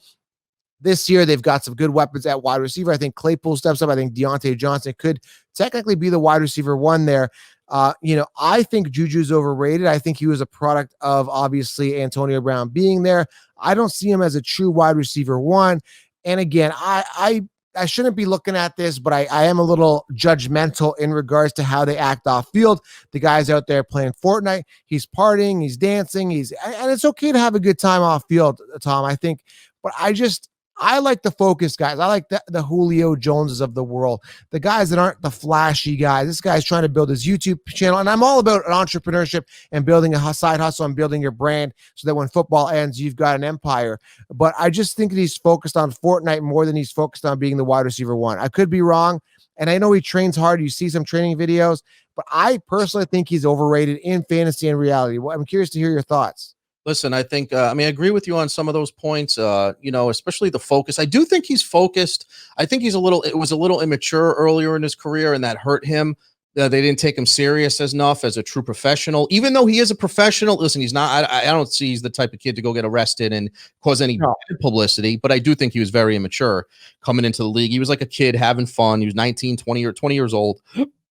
S1: This year, they've got some good weapons at wide receiver. I think Claypool steps up. I think Deontay Johnson could technically be the wide receiver one there. I think Juju's overrated. I think he was a product of obviously Antonio Brown being there. I don't see him as a true wide receiver one. And again, I shouldn't be looking at this, but I am a little judgmental in regards to how they act off field. The guy's out there playing Fortnite. He's partying. He's dancing. And it's okay to have a good time off field, Tom, I think. But I like the focus guys. I like the Julio Joneses of the world, the guys that aren't the flashy guys. This guy's trying to build his YouTube channel, and I'm all about entrepreneurship and building a side hustle and building your brand so that when football ends, you've got an empire. But I just think that he's focused on Fortnite more than he's focused on being the wide receiver one. I could be wrong, and I know he trains hard. You see some training videos, but I personally think he's overrated in fantasy and reality. Well, I'm curious to hear your thoughts.
S2: Listen, I think, I agree with you on some of those points, especially the focus. I do think he's focused. I think it was a little immature earlier in his career, and that hurt him. They didn't take him serious enough as a true professional, even though he is a professional. Listen, he's not, I don't see he's the type of kid to go get arrested and cause any bad publicity, but I do think he was very immature coming into the league. He was like a kid having fun. He was 19, 20 years old,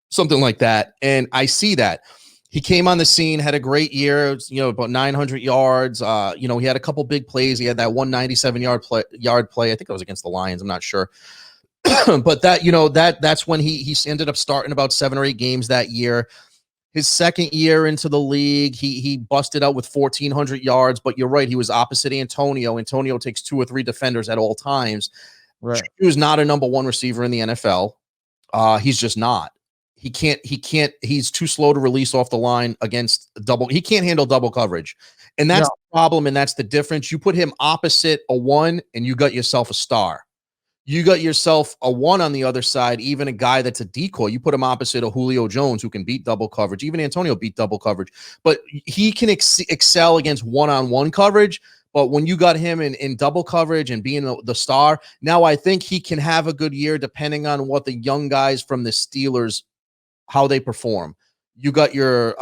S2: something like that. And I see that. He came on the scene, had a great year, about 900 yards. He had a couple big plays. He had that 197-yard play. I think it was against the Lions. I'm not sure. But that's when he ended up starting about 7 or 8 games that year. His second year into the league, he busted out with 1,400 yards. But you're right, he was opposite Antonio. Antonio takes 2 or 3 defenders at all times.
S1: Right.
S2: He was not a number 1 receiver in the NFL. He's just not. He can't, he's too slow to release off the line against he can't handle double coverage. And that's the problem. And that's the difference. You put him opposite a 1 and you got yourself a star. You got yourself a 1 on the other side, even a guy that's a decoy. You put him opposite a Julio Jones who can beat double coverage. Even Antonio beat double coverage, but he can excel against one-on-one coverage. But when you got him in double coverage and being the star, now I think he can have a good year depending on what the young guys from the Steelers, how they perform. You got your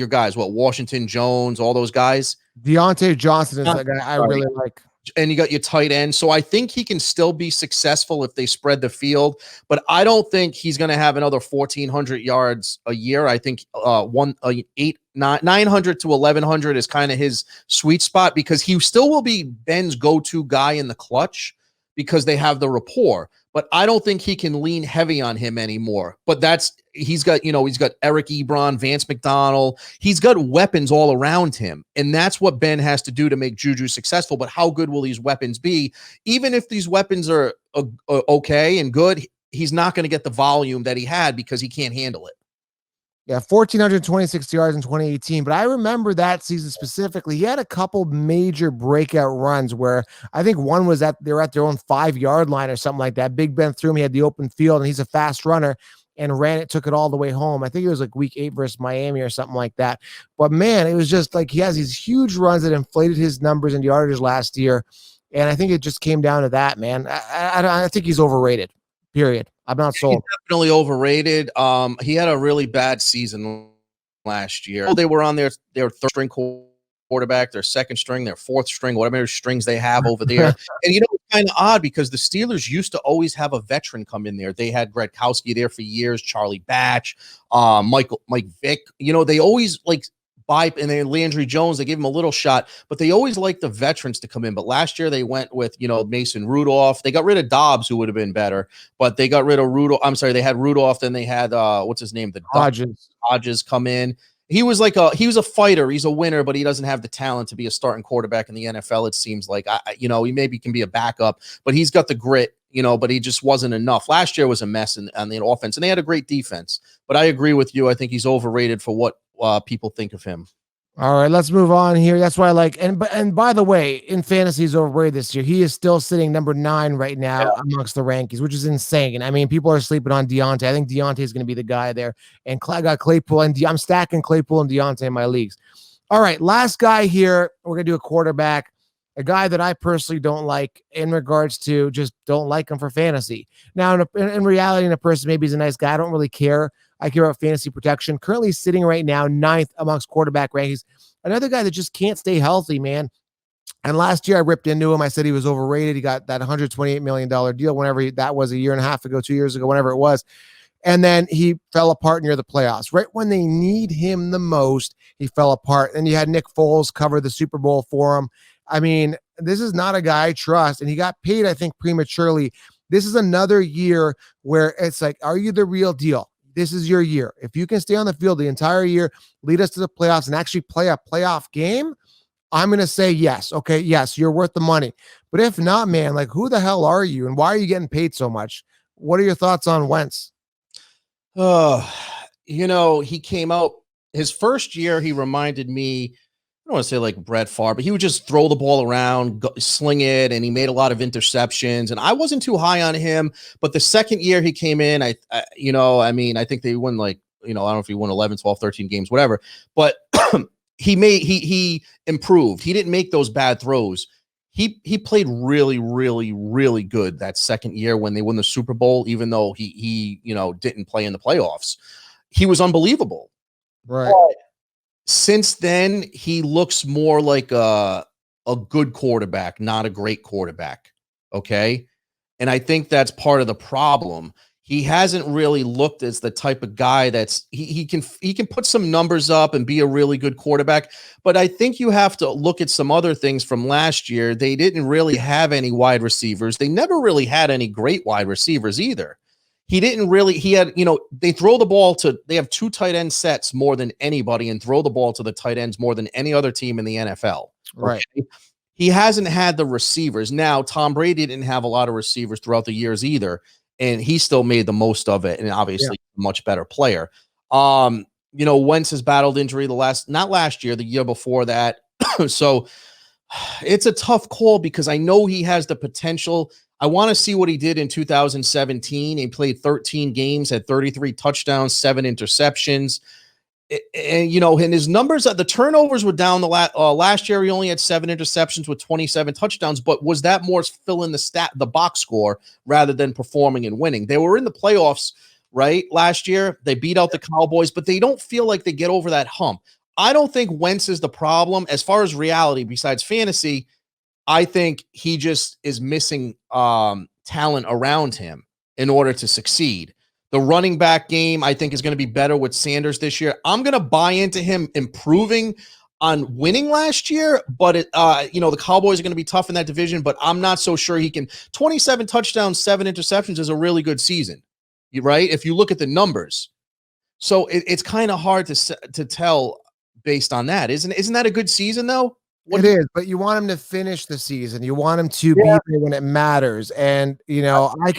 S2: guys, Washington Jones, all those guys.
S1: Deontay Johnson is the guy I really like.
S2: And you got your tight end. So I think he can still be successful if they spread the field, but I don't think he's going to have another 1,400 yards a year. I think 900 to 1,100 is kind of his sweet spot because he still will be Ben's go-to guy in the clutch because they have the rapport. But I don't think he can lean heavy on him anymore. But he's got Eric Ebron, Vance McDonald. He's got weapons all around him. And that's what Ben has to do to make Juju successful. But how good will these weapons be? Even if these weapons are okay and good, he's not going to get the volume that he had because he can't handle it.
S1: Yeah, 1,426 yards in 2018. But I remember that season specifically. He had a couple major breakout runs where I think one was they're at their own 5-yard line or something like that. Big Ben threw him. He had the open field, and he's a fast runner and took it all the way home. I think it was like week 8 versus Miami or something like that. But man, it was just like he has these huge runs that inflated his numbers and yardage last year. And I think it just came down to that, man. I think he's overrated, period. I'm not sold.
S2: He's definitely overrated. He had a really bad season last year. They were on their third string quarterback, their second string, their fourth string, whatever strings they have over there. And it's kind of odd because the Steelers used to always have a veteran come in there. They had Gradkowski there for years, Charlie Batch, Mike Vick. They always and then Landry Jones, they gave him a little shot, but they always like the veterans to come in. But last year they went with, Mason Rudolph. They got rid of Dobbs, who would have been better, but they got rid of Rudolph. I'm sorry, they had Rudolph, then they had what's his name? The
S1: Hodges
S2: come in. he was a fighter. He's a winner, but he doesn't have the talent to be a starting quarterback in the NFL. It seems like he maybe can be a backup, but he's got the grit, but he just wasn't enough. Last year was a mess on the offense, and they had a great defense. But I agree with you. I think he's overrated for what people think of him.
S1: All right, let's move on here. That's why I like, and by the way, in fantasy, he's overrated this year. He is still sitting number 9 right now amongst the rankings, which is insane. I mean, people are sleeping on Deontay. I think Deontay is going to be the guy there. And I got Claypool, and I'm stacking Claypool and Deontay in my leagues. All right, last guy here. We're going to do a quarterback, a guy that I personally don't like in regards to just don't like him for fantasy. Now, in reality, in a person, maybe he's a nice guy. I don't really care. I care about fantasy protection. Currently sitting right now 9th amongst quarterback rankings. Another guy that just can't stay healthy, man. And last year I ripped into him. I said he was overrated. He got that $128 million deal whenever that was, a year and a half ago, 2 years ago, whenever it was. And then he fell apart near the playoffs. Right when they need him the most, he fell apart. And you had Nick Foles cover the Super Bowl for him. I mean, this is not a guy I trust. And he got paid, I think, prematurely. This is another year where it's like, are you the real deal? This is your year. If you can stay on the field the entire year, lead us to the playoffs, and actually play a playoff game, I'm going to say yes. Okay, yes, you're worth the money. But if not, man, like, who the hell are you, and why are you getting paid so much? What are your thoughts on Wentz?
S2: He came out his first year. He reminded me, I don't want to say like Brett Favre, but he would just throw the ball around, sling it, and he made a lot of interceptions. And I wasn't too high on him. But the second year he came in, I think they won I don't know if he won 11, 12, 13 games, whatever. But he improved. He didn't make those bad throws. He played really, really, really good that second year when they won the Super Bowl, even though he didn't play in the playoffs. He was unbelievable.
S1: Right.
S2: But since then, he looks more like a good quarterback, not a great quarterback. Okay. And I think that's part of the problem. He hasn't really looked as the type of guy that's he can put some numbers up and be a really good quarterback. But I think you have to look at some other things from last year. They didn't really have any wide receivers. They never really had any great wide receivers either. They throw the ball they have 2 tight end sets more than anybody and throw the ball to the tight ends more than any other team in the NFL.
S1: Right.
S2: Okay? He hasn't had the receivers. Now, Tom Brady didn't have a lot of receivers throughout the years either, and he still made the most of it, and obviously a much better player. Wentz has battled injury not last year, the year before that. So it's a tough call because I know he has the potential. I want to see what he did in 2017. He played 13 games, had 33 touchdowns, 7 interceptions. And his numbers, the turnovers were down last year. He only had 7 interceptions with 27 touchdowns, but was that more filling the box score rather than performing and winning? They were in the playoffs, right? Last year, they beat out the Cowboys, but they don't feel like they get over that hump. I don't think Wentz is the problem as far as reality besides fantasy. I think he just is missing talent around him in order to succeed. The running back game, I think, is going to be better with Sanders this year. I'm going to buy into him improving on winning last year, but the Cowboys are going to be tough in that division, but I'm not so sure he can. 27 touchdowns, 7 interceptions is a really good season, right? If you look at the numbers. So it's kind of hard to tell based on that. Isn't that a good season, though?
S1: It is, but you want him to finish the season. You want him to be there when it matters. And I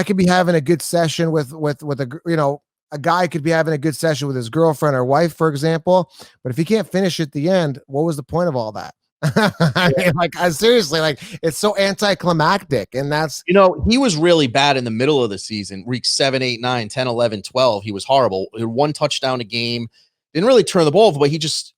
S1: could be having a good session with a guy could be having a good session with his girlfriend or wife, for example. But if he can't finish at the end, what was the point of all that? I mean, seriously, it's so anticlimactic. And that's,
S2: he was really bad in the middle of the season, week 7, 8, 9, 10, 11, 12. He was horrible. He had 1 touchdown a game, didn't really turn the ball over, but he just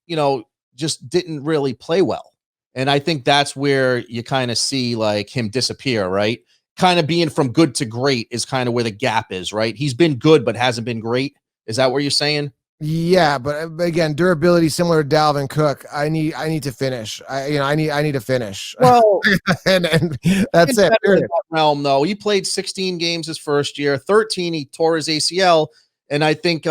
S2: didn't really play well. And I think that's where you kind of see him disappear, right? Kind of being from good to great is kind of where the gap is, right? He's been good, but hasn't been great. Is that what you're saying?
S1: Yeah, but again, durability similar to Dalvin Cook. I need to finish. I need to finish.
S2: Well,
S1: and that's it.
S2: In that realm, though, he played 16 games his first year. 13, he tore his ACL, and I think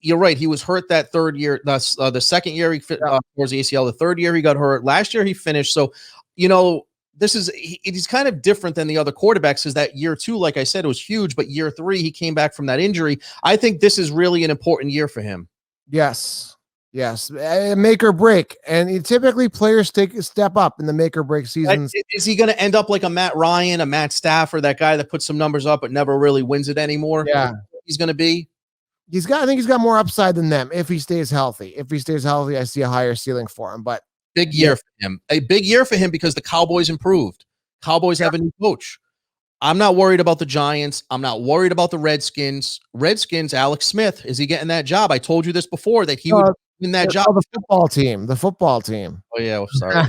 S2: you're right. He was hurt that third year. That's the second year he tore his ACL. The third year he got hurt. Last year he finished. So he's kind of different than the other quarterbacks because that year 2, like I said, it was huge. But year 3, he came back from that injury. I think this is really an important year for him.
S1: Yes. Yes, make or break. And typically players take a step up in the make or break seasons.
S2: Is he going to end up like a Matt Ryan, a Matt Stafford, that guy that puts some numbers up but never really wins it anymore?
S1: Yeah.
S2: He's going to be.
S1: I think he's got more upside than them if he stays healthy. If he stays healthy, I see a higher ceiling for him. But
S2: big year for him. A big year for him because the Cowboys improved. Cowboys have a new coach. I'm not worried about the Giants. I'm not worried about the Redskins. Alex Smith, is he getting that job? I told you this before that he would win that job.
S1: The football team.
S2: Oh yeah, well, sorry.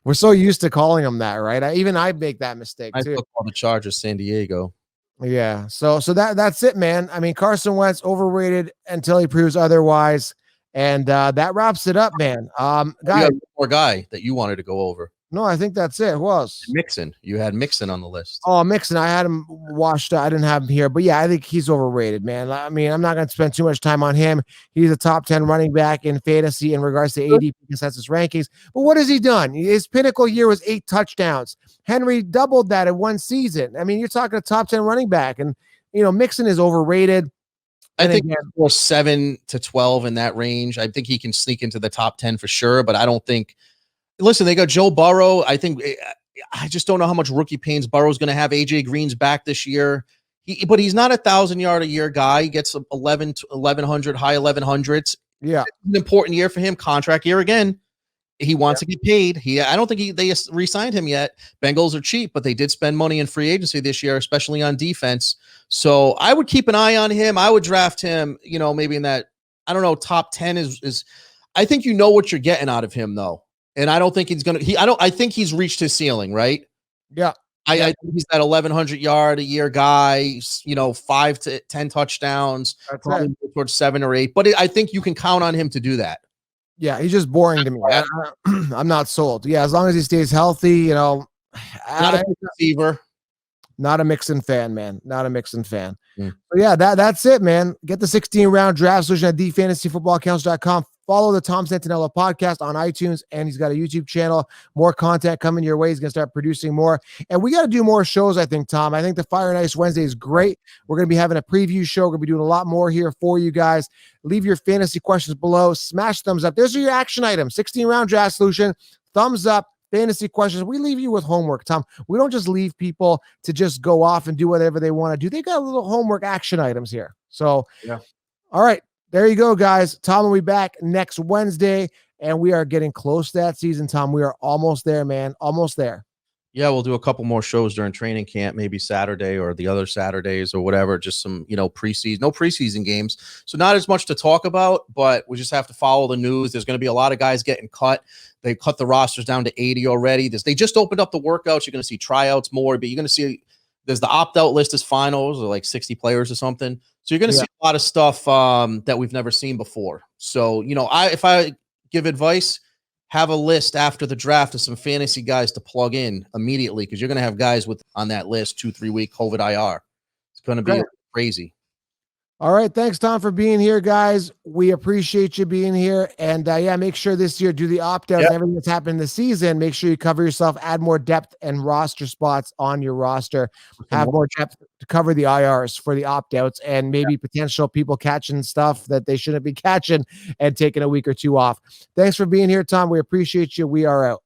S1: We're so used to calling them that, right? I make that mistake too.
S2: I still call the Chargers San Diego.
S1: Yeah. So that's it, man. I mean, Carson Wentz overrated until he proves otherwise. And that wraps it up, man.
S2: Guy, more guy that you wanted to go over.
S1: No, I think that's it. Who else?
S2: Mixon. You had Mixon on the list.
S1: Oh, Mixon. I had him washed out. I didn't have him here. But yeah, I think he's overrated, man. I mean, I'm not going to spend too much time on him. He's a top 10 running back in fantasy in regards to ADP consensus rankings. But what has he done? His pinnacle year was 8 touchdowns. Henry doubled that in one season. I mean, you're talking a top 10 running back. And, Mixon is overrated.
S2: I think we're 7 to 12 in that range. I think he can sneak into the top 10 for sure, but I don't think. Listen, they got Joe Burrow. I just don't know how much rookie pains Burrow's going to have. AJ Green's back this year, but he's not a 1,000-yard a year guy. He gets 1,100, high 1,100s.
S1: Yeah,
S2: it's an important year for him. Contract year again. He wants to get paid. I don't think they re-signed him yet. Bengals are cheap, but they did spend money in free agency this year, especially on defense. So I would keep an eye on him. I would draft him. Maybe in that. I don't know. Top 10 is. I think what you're getting out of him though. And I don't think he's going to, I think he's reached his ceiling, right?
S1: Yeah.
S2: I think he's that 1,100-yard a year guy, 5 to 10 touchdowns, probably towards 7 or 8. But I think you can count on him to do that.
S1: Yeah. He's just boring to me. I'm not sold. Yeah. As long as he stays healthy, not
S2: a receiver.
S1: Not a Mixon fan, man. Not a Mixon fan. So yeah, that's it, man. Get the 16-round draft solution at thefantasyfootballaccounts.com. Follow the Tom Santinello podcast on iTunes, and he's got a YouTube channel. More content coming your way. He's going to start producing more. And we got to do more shows, I think, Tom. I think the Fire and Ice Wednesday is great. We're going to be having a preview show. We're going to be doing a lot more here for you guys. Leave your fantasy questions below. Smash thumbs up. Those are your action items. 16-round draft solution. Thumbs up. Fantasy questions. We leave you with homework, Tom. We don't just leave people to just go off and do whatever they want to do. They got a little homework action items here. So, yeah. All right. There you go, guys. Tom will be back next Wednesday, and we are getting close to that season, Tom. We are almost there, man. Almost there.
S2: Yeah, we'll do a couple more shows during training camp, maybe Saturday or the other Saturdays or whatever. Just some, preseason, no preseason games. So not as much to talk about, but we just have to follow the news. There's going to be a lot of guys getting cut. They cut the rosters down to 80 already. They just opened up the workouts. You're going to see tryouts more, but you're going to see there's the opt-out list as finals, or like 60 players or something. So you're going to see a lot of stuff that we've never seen before. So, if I give advice, have a list after the draft of some fantasy guys to plug in immediately, because you're going to have guys on that list 2-3 week COVID IR. It's going to be crazy.
S1: All right. Thanks, Tom, for being here, guys. We appreciate you being here. And make sure this year, do the opt-out and everything that's happened this season. Make sure you cover yourself, add more depth and roster spots on your roster, have more depth to cover the IRs for the opt-outs, and maybe potential people catching stuff that they shouldn't be catching and taking a week or two off. Thanks for being here, Tom. We appreciate you. We are out.